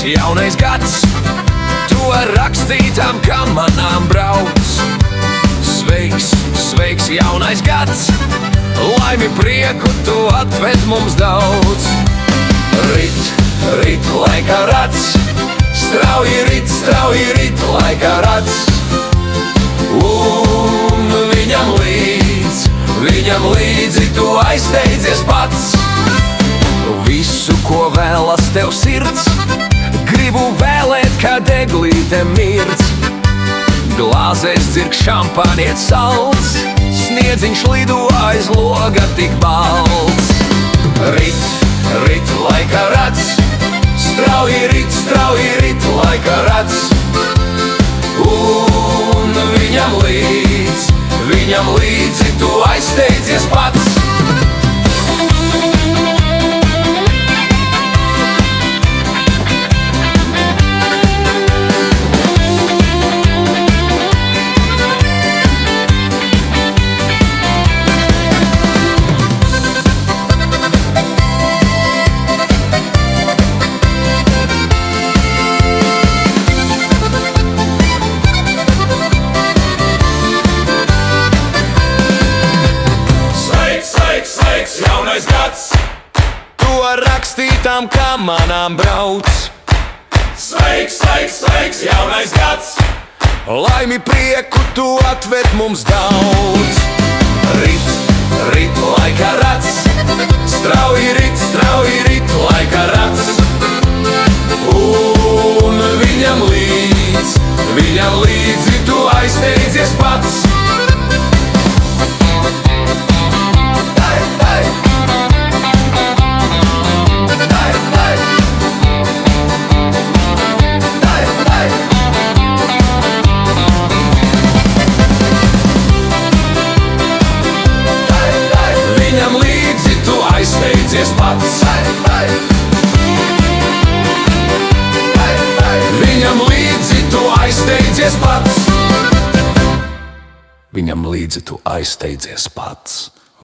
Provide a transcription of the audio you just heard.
jaunais gads, to rakstītām kamanām brauc. Sveiks, sveiks, jaunais gads, laimi prieku tu atved mums daudz. Rit, rit, laika rats, strauji rit, laika rats. Un viņam līdzi tu aizsteidzies pats. Visu, ko vēlas tev sirds, gribu vēlēt, kā deglīte mirdz. Glāzēs dzirk šampāniet salds, sniedziņš lido aiz loga tik balts. Rit, rit, laika rats, strauji rit, laika rats. Un viņam līdzi tu aizsteidzies pats. Jaunais gads, to rakstītām kamanām brauc. Sveiks, sveiks, sveiks, jaunais gads, laimi prieku tu atved mums daudz. Rit, rit, laika rats, strauji rit, laika rats. Un viņam līdzi tu aizsteidzies pats. Aizsteidzies pats. Viņam līdzi tu aizsteidzies pats. Viņam līdzi tu aizsteidzies pats.